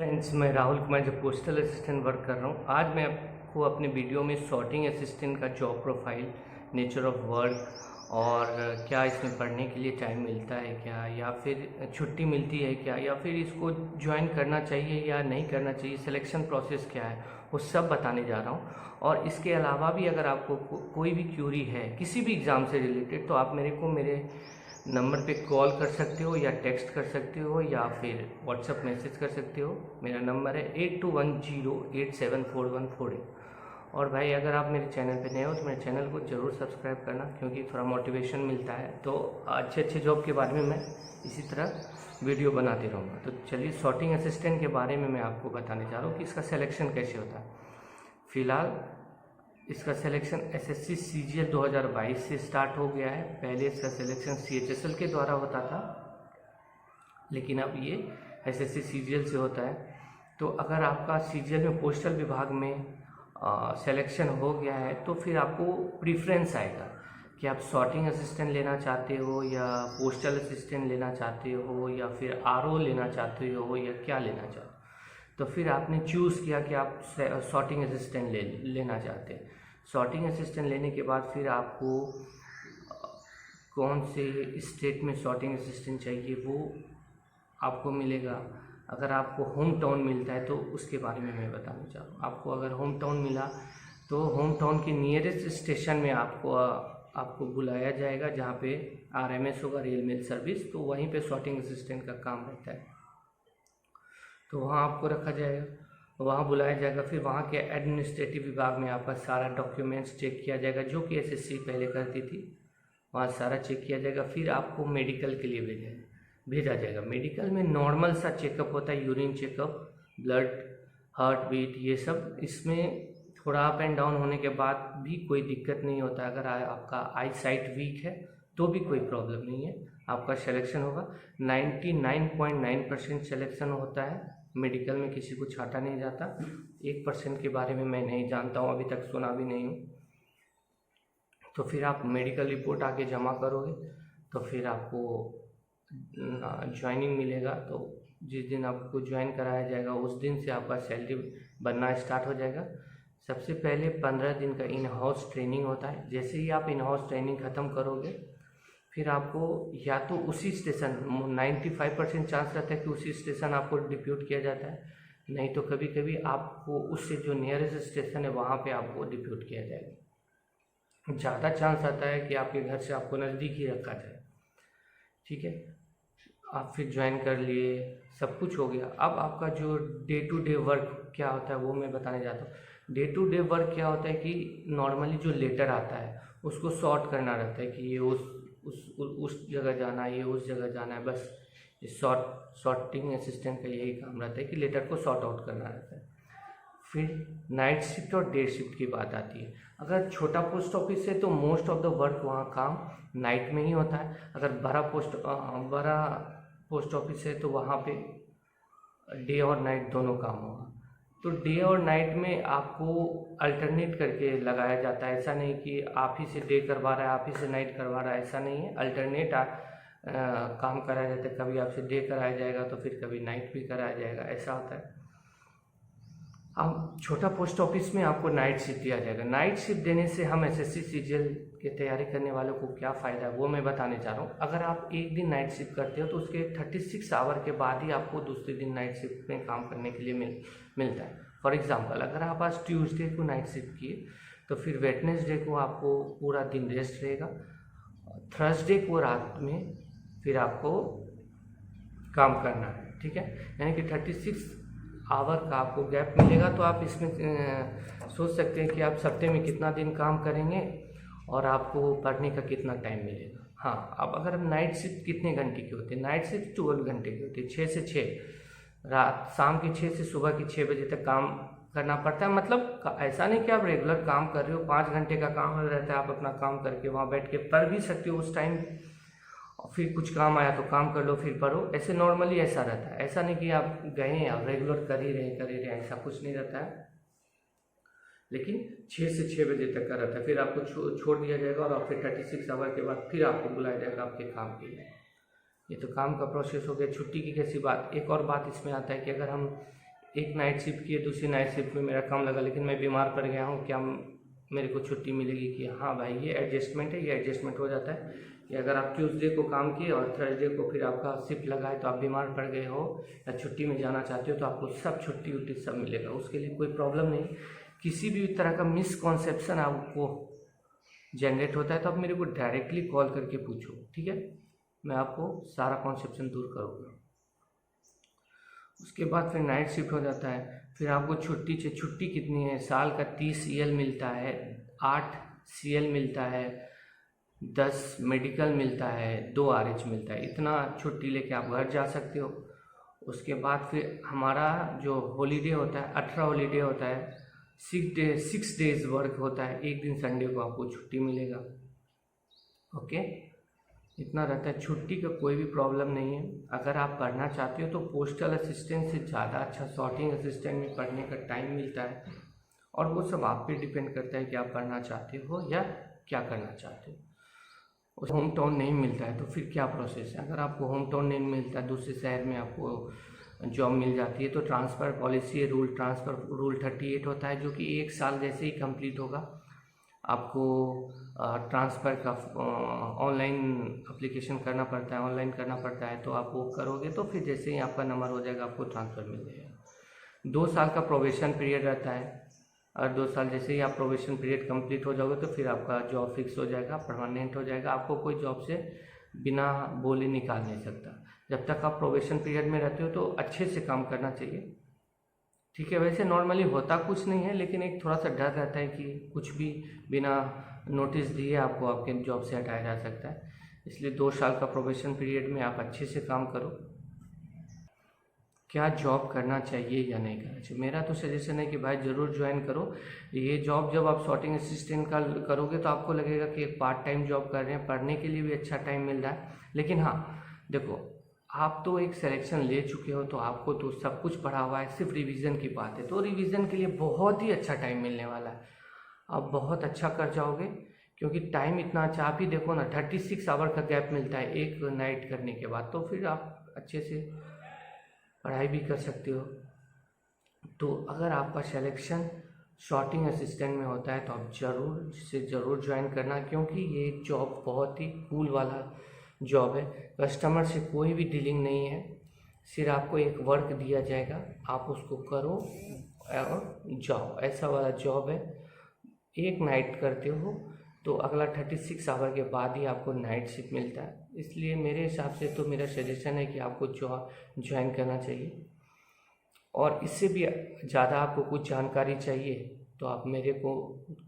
Friends, मैं राहुल कुमार जो postal assistant work कर रहा हूँ। आज मैं आपको अपने वीडियो में सॉर्टिंग असिस्टेंट का job profile, nature of work और क्या इसमें पढ़ने के लिए टाइम मिलता है क्या, या फिर छुट्टी मिलती है क्या, या फिर इसको ज्वाइन करना चाहिए या नहीं करना चाहिए, सिलेक्शन प्रोसेस क्या है, वो सब बताने जा रहा हूँ। और इसके अलावा भी अगर आपको कोई भी क्यूरी है किसी भी एग्ज़ाम से रिलेटेड, तो आप मेरे नंबर पे कॉल कर सकते हो या टेक्स्ट कर सकते हो या फिर व्हाट्सअप मैसेज कर सकते हो। मेरा नंबर है 8210874148। और भाई, अगर आप मेरे चैनल पे नए हो तो मेरे चैनल को ज़रूर सब्सक्राइब करना, क्योंकि थोड़ा मोटिवेशन मिलता है। तो अच्छे जॉब के बारे में मैं इसी तरह वीडियो बनाते रहूँगा। तो चलिए, सॉर्टिंग असिस्टेंट के बारे में मैं आपको बताने जा रहा हूँ कि इसका सिलेक्शन कैसे होता है। फ़िलहाल इसका सिलेक्शन एसएससी सीजीएल 2022 से स्टार्ट हो गया है। पहले इसका सिलेक्शन सीएचएसएल के द्वारा होता था, लेकिन अब ये एसएससी सीजीएल से होता है। तो अगर आपका सीजीएल में पोस्टल विभाग में सिलेक्शन हो गया है, तो फिर आपको प्रीफ्रेंस आएगा कि आप सॉर्टिंग असिस्टेंट लेना चाहते हो या पोस्टल असिस्टेंट लेना चाहते हो या फिर आरओ लेना चाहते हो या क्या लेना चाहते हो। तो फिर आपने चूज़ किया कि आप सॉर्टिंग असिस्टेंट लेना चाहते हैं। सॉर्टिंग असिस्टेंट लेने के बाद फिर आपको कौन से स्टेट में सॉर्टिंग असिस्टेंट चाहिए वो आपको मिलेगा। अगर आपको होम टाउन मिलता है तो उसके बारे में मैं बताना चाह रहा हूँ। आपको अगर होम टाउन मिला तो होम टाउन के नियरेस्ट स्टेशन में आपको बुलाया जाएगा, जहाँ पे आरएमएस होगा, रेल मेल सर्विस। तो वहीं पे सॉर्टिंग असिस्टेंट का काम रहता है। तो वहाँ आपको रखा जाएगा, वहाँ बुलाया जाएगा। फिर वहाँ के एडमिनिस्ट्रेटिव विभाग में आपका सारा डॉक्यूमेंट्स चेक किया जाएगा, जो कि एसएससी पहले करती थी। वहाँ सारा चेक किया जाएगा। फिर आपको मेडिकल के लिए भेजा जाएगा। मेडिकल में नॉर्मल सा चेकअप होता है, urine checkup, blood, heart beat, ये सब। इसमें थोड़ा अप एंड डाउन होने के बाद भी कोई दिक्कत नहीं होता। अगर आपका आई साइट वीक है तो भी कोई प्रॉब्लम नहीं है, आपका सिलेक्शन होगा। 99.9% सिलेक्शन होता है। मेडिकल में किसी को छाटा नहीं जाता। 1% के बारे में मैं नहीं जानता हूँ, अभी तक सुना भी नहीं हूँ। तो फिर आप मेडिकल रिपोर्ट आके जमा करोगे तो फिर आपको ज्वाइनिंग मिलेगा। तो जिस दिन आपको ज्वाइन कराया जाएगा उस दिन से आपका सैलरी बनना स्टार्ट हो जाएगा। सबसे पहले 15 दिन का इन हाउस ट्रेनिंग होता है। जैसे ही आप इन हाउस ट्रेनिंग ख़त्म करोगे, फिर आपको या तो उसी स्टेशन, 95% चांस रहता है कि उसी स्टेशन आपको डिप्यूट किया जाता है, नहीं तो कभी कभी आपको उससे जो नियरेस्ट स्टेशन है वहाँ पे आपको डिप्यूट किया जाएगा। ज़्यादा चांस आता है कि आपके घर से आपको नज़दीक ही रखा जाए। ठीक है, आप फिर ज्वाइन कर लिए, सब कुछ हो गया। अब आपका जो डे टू डे वर्क क्या होता है वो मैं बताने जाता हूँ। डे टू डे वर्क क्या होता है कि नॉर्मली जो लेटर आता है उसको सॉर्ट करना रहता है कि ये उस जगह जाना है, ये उस जगह जाना है। बस सॉर्टिंग असिस्टेंट का यही काम रहता है कि लेटर को सॉर्ट आउट करना रहता है। फिर नाइट शिफ्ट और डे शिफ्ट की बात आती है। अगर छोटा पोस्ट ऑफिस है तो मोस्ट ऑफ द वर्क वहाँ काम नाइट में ही होता है। अगर बड़ा पोस्ट ऑफिस है तो वहाँ पे डे और नाइट दोनों काम होगा। तो डे और नाइट में आपको अल्टरनेट करके लगाया जाता है। ऐसा नहीं कि आप ही से डे करवा रहा है, आप ही से नाइट करवा रहा है, ऐसा नहीं है। अल्टरनेट काम कराया जाता है। कभी आपसे डे कराया जाएगा तो फिर कभी नाइट भी कराया जाएगा, ऐसा होता है। अब छोटा पोस्ट ऑफिस में आपको नाइट शिफ्ट दिया जाएगा। नाइट शिफ्ट देने से हम एसएससी सीजीएल की तैयारी करने वालों को क्या फ़ायदा है वो मैं बताने जा रहा हूँ। अगर आप एक दिन नाइट शिफ्ट करते हो तो उसके 36 आवर के बाद ही आपको दूसरे दिन नाइट शिफ्ट में काम करने के लिए मिलता है। फॉर एग्जांपल, अगर आप आज ट्यूसडे को नाइट शिफ्ट किए तो फिर वेडनेसडे को आपको पूरा दिन रेस्ट रहेगा। थर्सडे को रात में फिर आपको काम करना है। ठीक है, यानी कि 36 आवर का आपको गैप मिलेगा। तो आप इसमें सोच सकते हैं कि आप सप्ताह में कितना दिन काम करेंगे और आपको पढ़ने का कितना टाइम मिलेगा। हाँ, अब अगर नाइट शिफ्ट कितने घंटे की होती है? नाइट शिफ्ट 12 घंटे की होती है, 6 से 6 रात, शाम के 6 से सुबह के 6 बजे तक काम करना पड़ता है। मतलब ऐसा नहीं कि आप रेगुलर काम कर रहे हो, 5 घंटे का काम रहता है, आप अपना काम करके वहाँ बैठ के पढ़ भी सकते हो उस टाइम। फिर कुछ काम आया तो काम कर लो, फिर पढ़ो। ऐसे नॉर्मली ऐसा रहता है। ऐसा नहीं कि आप गए आप रेगुलर कर ही रहे, ऐसा कुछ नहीं रहता है। लेकिन 6 से 6 बजे तक का रहता है। फिर आपको छोड़ दिया जाएगा और फिर 36 आवर के बाद फिर आपको बुलाया जाएगा आपके काम के लिए। ये तो काम का प्रोसेस हो गया। छुट्टी की कैसी बात, एक और बात इसमें आता है कि अगर हम एक नाइट शिफ्ट की है, दूसरी नाइट शिफ्ट में मेरा कम लगा, लेकिन मैं बीमार पड़ गया हूँ, क्या मेरे को छुट्टी मिलेगी? कि हाँ भाई ये एडजस्टमेंट है, ये एडजस्टमेंट हो जाता है कि अगर आप ट्यूसडे को काम किए और थर्सडे को फिर आपका शिफ्ट लगा है तो आप बीमार पड़ गए हो या छुट्टी में जाना चाहते हो तो आपको सब छुट्टी उट्टी सब मिलेगा, उसके लिए कोई प्रॉब्लम नहीं। किसी भी तरह का मिसकॉन्सेप्शन आपको जनरेट होता है तो आप मेरे को डायरेक्टली कॉल करके पूछो, ठीक है? मैं आपको सारा कॉन्सेप्शन दूर करूँगा। उसके बाद फिर नाइट शिफ्ट हो जाता है, फिर आपको छुट्टी कितनी है? साल का 30 CL मिलता है, 8 CL मिलता है, 10 मेडिकल मिलता है, 2 RH मिलता है। इतना छुट्टी लेके आप घर जा सकते हो। उसके बाद फिर हमारा जो हॉलीडे होता है 18 हॉलीडे होता है, 6 डेज वर्क होता है, एक दिन संडे को आपको छुट्टी मिलेगा। ओके, इतना रहता है। छुट्टी का कोई भी प्रॉब्लम नहीं है। अगर आप पढ़ना चाहते हो तो पोस्टल असिस्टेंट से ज़्यादा अच्छा सॉर्टिंग असिस्टेंट में पढ़ने का टाइम मिलता है, और वो सब आप पे डिपेंड करता है कि आप पढ़ना चाहते हो या क्या करना चाहते हो। उस होम टाउन नहीं मिलता है तो फिर क्या प्रोसेस है? अगर आपको होम टाउन नहीं मिलता है, दूसरे शहर में आपको जॉब मिल जाती है तो ट्रांसफ़र पॉलिसी है, ट्रांसफ़र रूल 38 होता है, जो कि 1 साल जैसे ही कंप्लीट होगा आपको ट्रांसफ़र का ऑनलाइन एप्लीकेशन करना पड़ता है, ऑनलाइन करना पड़ता है। तो आप वो करोगे तो फिर जैसे ही आपका नंबर हो जाएगा आपको ट्रांसफ़र मिल जाएगा। 2 साल का प्रोबेशन पीरियड रहता है, और 2 साल जैसे ही आप प्रोबेशन पीरियड कंप्लीट हो जाओगे तो फिर आपका जॉब फिक्स हो जाएगा, परमानेंट हो जाएगा। आपको कोई जॉब से बिना बोले निकाल नहीं सकता। जब तक आप प्रोबेशन पीरियड में रहते हो तो अच्छे से काम करना चाहिए, ठीक है? वैसे नॉर्मली होता कुछ नहीं है, लेकिन एक थोड़ा सा डर रहता है कि कुछ भी बिना नोटिस दिए आपको आपके जॉब से हटाया जा सकता है। इसलिए 2 साल का प्रोबेशन पीरियड में आप अच्छे से काम करो। क्या जॉब करना चाहिए या नहीं करना चाहिए? मेरा तो सजेशन है कि भाई ज़रूर ज्वाइन करो ये जॉब। जब आप सॉर्टिंग असिस्टेंट का करोगे तो आपको लगेगा कि एक पार्ट टाइम जॉब कर रहे हैं, पढ़ने के लिए भी अच्छा टाइम मिल रहा है। लेकिन हाँ देखो, आप तो एक सिलेक्शन ले चुके हो तो आपको तो सब कुछ पढ़ा हुआ है, सिर्फ रिवीजन की बात है। तो रिवीजन के लिए बहुत ही अच्छा टाइम मिलने वाला है, आप बहुत अच्छा कर जाओगे, क्योंकि टाइम इतना अच्छा। आप ही देखो ना, 36 आवर का गैप मिलता है एक नाइट करने के बाद, तो फिर आप अच्छे से पढ़ाई भी कर सकते हो। तो अगर आपका सिलेक्शन सॉर्टिंग असिस्टेंट में होता है तो आप ज़रूर ज्वाइन करना, क्योंकि ये एक जॉब बहुत ही कूल वाला जॉब है। कस्टमर से कोई भी डीलिंग नहीं है, सिर्फ आपको एक वर्क दिया जाएगा, आप उसको करो और जाओ, ऐसा वाला जॉब है। एक नाइट करते हो तो अगला 36 आवर के बाद ही आपको नाइट शिफ्ट मिलता है। इसलिए मेरे हिसाब से तो मेरा सजेशन है कि आपको ज्वाइन करना चाहिए। और इससे भी ज़्यादा आपको कुछ जानकारी चाहिए तो आप मेरे को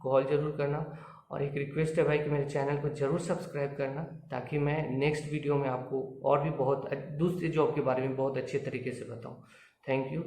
कॉल ज़रूर करना। और एक रिक्वेस्ट है भाई कि मेरे चैनल को ज़रूर सब्सक्राइब करना, ताकि मैं नेक्स्ट वीडियो में आपको और भी बहुत दूसरे जॉब के बारे में बहुत अच्छे तरीके से बताऊँ। Thank you.